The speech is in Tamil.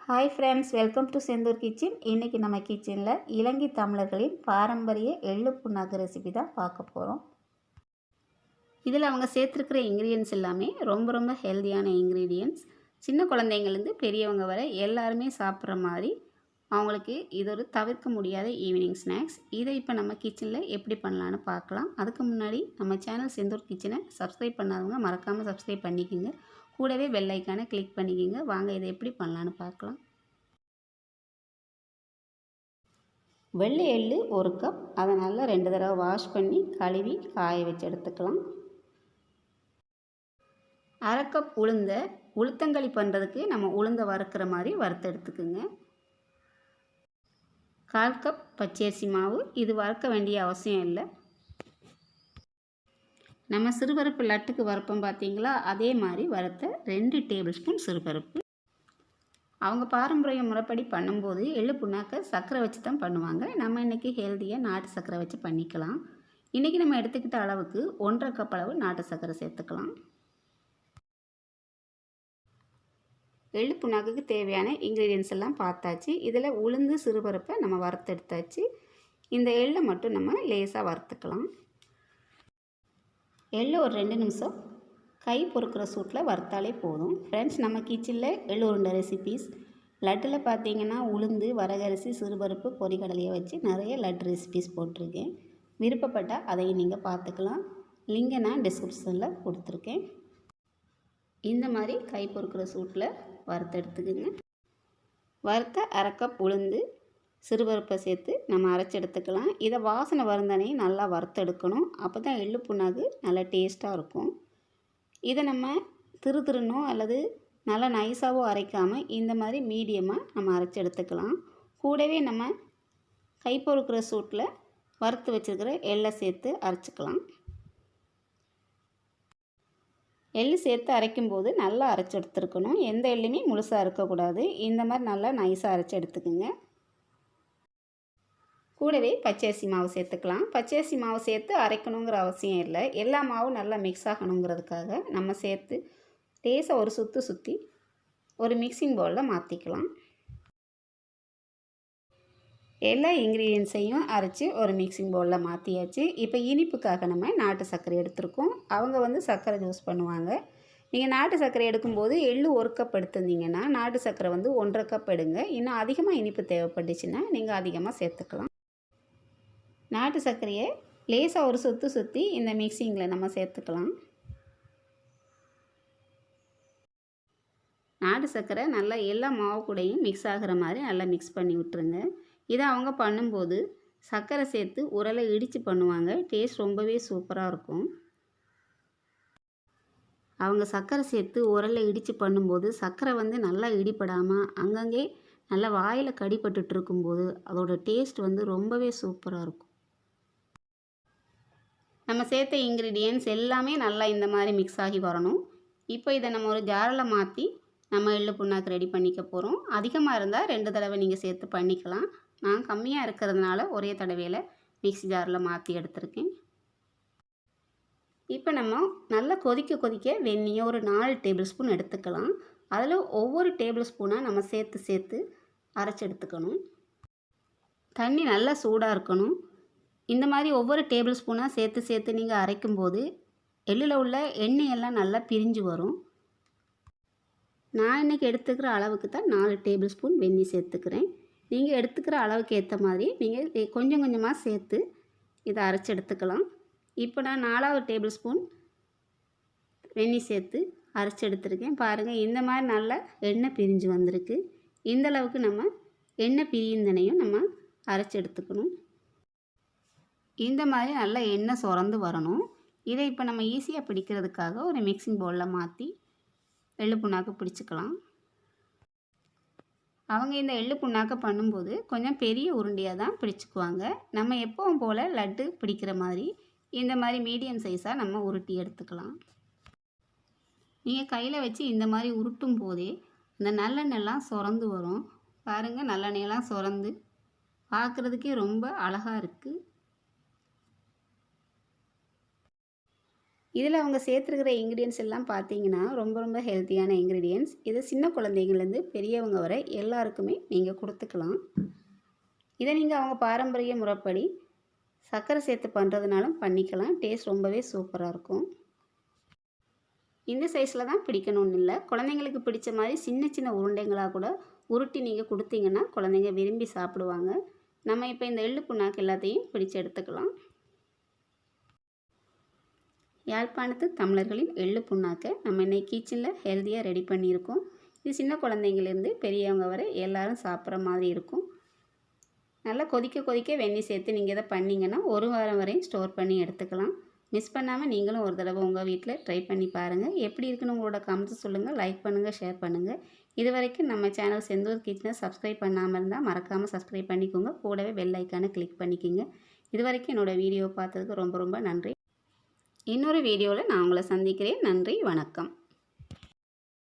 Hi friends, welcome to Senthur kitchen. இன்றைக்கி நம்ம கிச்சனில் இலங்கை தமிழர்களின் பாரம்பரிய எள்ளு புண்ணாக்கு ரெசிபி தான் பார்க்க போகிறோம். இதில் அவங்க சேர்த்துருக்கிற இன்க்ரீடியன்ஸ் எல்லாமே ரொம்ப ஹெல்த்தியான இன்க்ரீடியன்ஸ். சின்ன குழந்தைங்கள்லேருந்து பெரியவங்க வரை எல்லாருமே சாப்பிட்ற மாதிரி அவங்களுக்கு இது ஒரு தவிர்க்க முடியாத ஈவினிங் ஸ்நாக்ஸ். இதை இப்போ நம்ம கிச்சனில் எப்படி பண்ணலான்னு பார்க்கலாம். அதுக்கு முன்னாடி நம்ம சேனல் செந்தூர் கிச்சனை சப்ஸ்கிரைப் பண்ணாதவங்க மறக்காமல் சப்ஸ்கிரைப் பண்ணிக்கோங்க. கூடவே பெல் ஐக்கானை கிளிக் பண்ணிக்கோங்க. வாங்க இதை எப்படி பண்ணலான்னு பார்க்கலாம். வெள்ளை எள்ளு 1 கப். அதை நல்லா 2 தடவை வாஷ் பண்ணி கழுவி காய வச்சு எடுத்துக்கலாம். 1/2 கப் உளுத்தங்களி பண்ணுறதுக்கு நம்ம உளுந்தை வறுக்கிற மாதிரி வறுத்து எடுத்துக்குங்க. 1/4 கப் பச்சரிசி மாவு. இது வறுக்க வேண்டிய அவசியம் இல்லை. நம்ம சிறுபருப்பு லட்டுக்கு வறுப்போம் பார்த்தீங்களா, அதே மாதிரி வறுத்த 2 டேபிள் ஸ்பூன் சிறுபருப்பு. அவங்க பாரம்பரிய முறைப்படி பண்ணும்போது எள்ளு புண்ணாக்க சர்க்கரை வச்சு தான் பண்ணுவாங்க. நம்ம இன்றைக்கி ஹெல்த்தியாக நாட்டு சர்க்கரை வச்சு பண்ணிக்கலாம். இன்றைக்கி நம்ம எடுத்துக்கிட்ட அளவுக்கு 1/2 கப் அளவு நாட்டு சர்க்கரை சேர்த்துக்கலாம். எள்ளு புண்ணாக்குக்கு தேவையான இன்க்ரீடியன்ஸ் எல்லாம் பார்த்தாச்சு. இதில் உளுந்து சிறுபருப்பை நம்ம வறுத்தெடுத்தாச்சு. இந்த எள்ளை மட்டும் நம்ம லேசாக வறுத்துக்கலாம். எள்ளு ஒரு 2 நிமிஷம் கை பொறுக்கிற சூட்டில் வறுத்தாலே போதும். ஃப்ரெண்ட்ஸ், நம்ம கிச்சனில் எள்ளு உருண்டை ரெசிபீஸ் லட்டில் பார்த்தீங்கன்னா உளுந்து, வரகரிசி, சிறுபருப்பு, பொரிக்கடலையை வச்சு நிறைய லட்டு ரெசிபீஸ் போட்டிருக்கேன். விருப்பப்பட்டால் அதையும் நீங்கள் பார்த்துக்கலாம். லிங்கை நான் டிஸ்கிரிப்ஷனில் கொடுத்துருக்கேன். இந்த மாதிரி கை பொறுக்கிற சூட்டில் வறுத்து எடுத்துக்குங்க. வறுத்த 1/2 கப் உளுந்து, சிறுபருப்பை சேர்த்து நம்ம அரைச்சி எடுத்துக்கலாம். இதை வாசனை வருந்தனையும் நல்லா வறுத்தெடுக்கணும். அப்போ தான் எள்ளு புண்ணாக்கு நல்லா டேஸ்ட்டாக இருக்கும். இதை நம்ம திருநோ அல்லது நல்லா நைஸாகவோ அரைக்காமல் இந்த மாதிரி மீடியமாக நம்ம அரைச்சி எடுத்துக்கலாம். கூடவே நம்ம கை பொறுக்கிற சூட்டில் வறுத்து வச்சுருக்கிற எள்ளை சேர்த்து அரைச்சிக்கலாம். எள்ளு சேர்த்து அரைக்கும்போது நல்லா அரைச்சி எடுத்துருக்கணும். எந்த எள்ளுமே முழுசாக இருக்கக்கூடாது. இந்த மாதிரி நல்லா நைஸாக அரைச்சி எடுத்துக்குங்க. கூடவே பச்சரிசி மாவு சேர்த்துக்கலாம். பச்சரிசி மாவு சேர்த்து அரைக்கணுங்கிற அவசியம் இல்லை. எல்லா மாவும் நல்லா மிக்ஸ் ஆகணுங்கிறதுக்காக நம்ம சேர்த்து லேசாக ஒரு சுற்றி ஒரு மிக்சிங் பவுலில் மாற்றிக்கலாம். எல்லா இன்க்ரீடியன்ஸையும் அரைச்சி ஒரு மிக்சிங் பவுலில் மாற்றியாச்சு. இப்போ இனிப்புக்காக நம்ம நாட்டு சர்க்கரை எடுத்துருக்கோம். அவங்க சர்க்கரை யூஸ் பண்ணுவாங்க. நீங்கள் நாட்டு சர்க்கரை எடுக்கும்போது எள்ளு 1 கப் எடுத்துருந்தீங்கன்னா நாட்டு சர்க்கரை 1/2 கப் எடுங்க. இன்னும் அதிகமாக இனிப்பு தேவைப்பட்டுச்சுன்னா நீங்கள் அதிகமாக சேர்த்துக்கலாம். நாட்டு சர்க்கரையை லேசாக ஒரு சுற்றி இந்த மிக்சிங்கில் நம்ம சேர்த்துக்கலாம். நாட்டு சர்க்கரை நல்லா எல்லா மாவு கூடையும் மிக்ஸ் ஆகிற மாதிரி நல்லா மிக்ஸ் பண்ணி விட்டுருங்க. இதை அவங்க பண்ணும்போது சர்க்கரை சேர்த்து உரலை இடித்து பண்ணுவாங்க. டேஸ்ட் ரொம்பவே சூப்பராக இருக்கும். அவங்க சர்க்கரை சேர்த்து உரலை இடித்து பண்ணும்போது சர்க்கரை நல்லா இடிப்படாமல் அங்கங்கே நல்லா வாயில் கடிப்பட்டுட்டு இருக்கும்போது அதோட டேஸ்ட் ரொம்பவே சூப்பராக இருக்கும். நம்ம சேர்த்த இன்க்ரீடியன்ஸ் எல்லாமே நல்லா இந்த மாதிரி மிக்ஸ் ஆகி வரணும். இப்போ இதை நம்ம ஒரு ஜாரில் மாற்றி நம்ம எள்ளு புண்ணாக்கு ரெடி பண்ணிக்க போகிறோம். அதிகமாக இருந்தால் 2 தடவை நீங்கள் சேர்த்து பண்ணிக்கலாம். நான் கம்மியாக இருக்கிறதுனால ஒரே தடவையில் மிக்ஸி ஜாரில் மாற்றி எடுத்திருக்கேன். இப்போ நம்ம நல்லா கொதிக்க வெந்நியை ஒரு 4 டேபிள் ஸ்பூன் எடுத்துக்கலாம். அதில் ஒவ்வொரு டேபிள் ஸ்பூனாக நம்ம சேர்த்து அரைச்சி எடுத்துக்கணும். தண்ணி நல்லா சூடாக இருக்கணும். இந்த மாதிரி ஒவ்வொரு டேபிள் ஸ்பூனாக சேர்த்து நீங்கள் அரைக்கும்போது எள்ளில் உள்ள எண்ணெயெல்லாம் நல்லா பிரிஞ்சு வரும். நான் இன்றைக்கி எடுத்துக்கிற அளவுக்கு தான் 4 டேபிள் ஸ்பூன் வெந்நீர் சேர்த்துக்கிறேன். நீங்கள் எடுத்துக்கிற அளவுக்கு ஏற்ற மாதிரி நீங்கள் கொஞ்சம் கொஞ்சமாக சேர்த்து இதை அரைச்சி எடுத்துக்கலாம். இப்போ நான் 4வது டேபிள் ஸ்பூன் வெந்நீர் சேர்த்து அரைச்சி எடுத்துருக்கேன். பாருங்கள், இந்த மாதிரி நல்லா எண்ணெய் பிரிஞ்சு வந்திருக்கு. இந்த அளவுக்கு நம்ம எண்ணெய் பிரிந்தனையும் நம்ம அரைச்சி எடுத்துக்கணும். இந்த மாதிரி நல்லா எண்ணெய் சுரந்து வரணும். இதை இப்போ நம்ம ஈஸியாக பிடிக்கிறதுக்காக ஒரு மிக்சிங் பவுலில் மாற்றி எள்ளு புண்ணாக்கு பிடிச்சிக்கலாம். அவங்க இந்த எள்ளு புண்ணாக்க பண்ணும்போது கொஞ்சம் பெரிய உருண்டையாக தான் பிடிச்சிக்குவாங்க. நம்ம எப்பவும் போல் லட்டு பிடிக்கிற மாதிரி இந்த மாதிரி மீடியம் சைஸாக நம்ம உருட்டி எடுத்துக்கலாம். நீங்கள் கையில் வச்சு இந்த மாதிரி உருட்டும் போதே இந்த நல்லெண்ணெய்லாம் சுரந்து வரும். பாருங்கள், நல்லெண்ணெயெல்லாம் சுரந்து பார்க்குறதுக்கே ரொம்ப அழகாக இருக்குது. இதில் அவங்க சேர்த்துருக்கிற இன்க்ரீடியன்ஸ் எல்லாம் பார்த்தீங்கன்னா ரொம்ப ரொம்ப ஹெல்த்தியான இன்க்ரீடியன்ஸ். இது சின்ன குழந்தைங்கள்லேருந்து பெரியவங்க வரை எல்லாருக்குமே நீங்கள் கொடுத்துக்கலாம். இதை நீங்கள் அவங்க பாரம்பரிய முறைப்படி சர்க்கரை சேர்த்து பண்ணுறதுனாலும் பண்ணிக்கலாம். டேஸ்ட் ரொம்பவே சூப்பராக இருக்கும். இந்த சைஸில் தான் பிடிக்கணும்னு இல்லை, குழந்தைங்களுக்கு பிடிச்ச மாதிரி சின்ன சின்ன உருண்டைங்களாக கூட உருட்டி நீங்கள் கொடுத்தீங்கன்னா குழந்தைங்க விரும்பி சாப்பிடுவாங்க. நம்ம இப்போ இந்த எள்ளு புண்ணாக்கு எல்லாத்தையும் பிடிச்சு எடுத்துக்கலாம். யாழ்ப்பாணத்து தமிழர்களின் எள்ளு புண்ணாக்கை நம்ம இன்னைக்கு கிச்சனில் ஹெல்த்தியாக ரெடி பண்ணியிருக்கோம். இது சின்ன குழந்தைங்கலேருந்து பெரியவங்க வரை எல்லோரும் சாப்பிட்ற மாதிரி இருக்கும். நல்லா கொதிக்க கொதிக்க வெந்நீர் சேர்த்து நீங்கள் இதை பண்ணிங்கன்னா 1 வாரம் வரையும் ஸ்டோர் பண்ணி எடுத்துக்கலாம். மிஸ் பண்ணாமல் நீங்களும் ஒரு தடவை உங்கள் வீட்டில் ட்ரை பண்ணி பாருங்கள். எப்படி இருக்குன்னு உங்களோட கமெண்ட்ஸ் சொல்லுங்கள். லைக் பண்ணுங்கள், ஷேர் பண்ணுங்கள். இது வரைக்கும் நம்ம சேனல் செந்தூர் கிச்சனை சப்ஸ்கிரைப் பண்ணாமல் இருந்தால் மறக்காமல் சப்ஸ்கிரைப் பண்ணிக்கோங்க. கூடவே பெல் ஐக்கானை கிளிக் பண்ணிக்கோங்க. இது வரைக்கும் என்னோடய வீடியோ பார்த்ததுக்கு ரொம்ப ரொம்ப நன்றி. இன்னொரு வீடியோவில் நான் உங்களை சந்திக்கிறேன். நன்றி, வணக்கம்.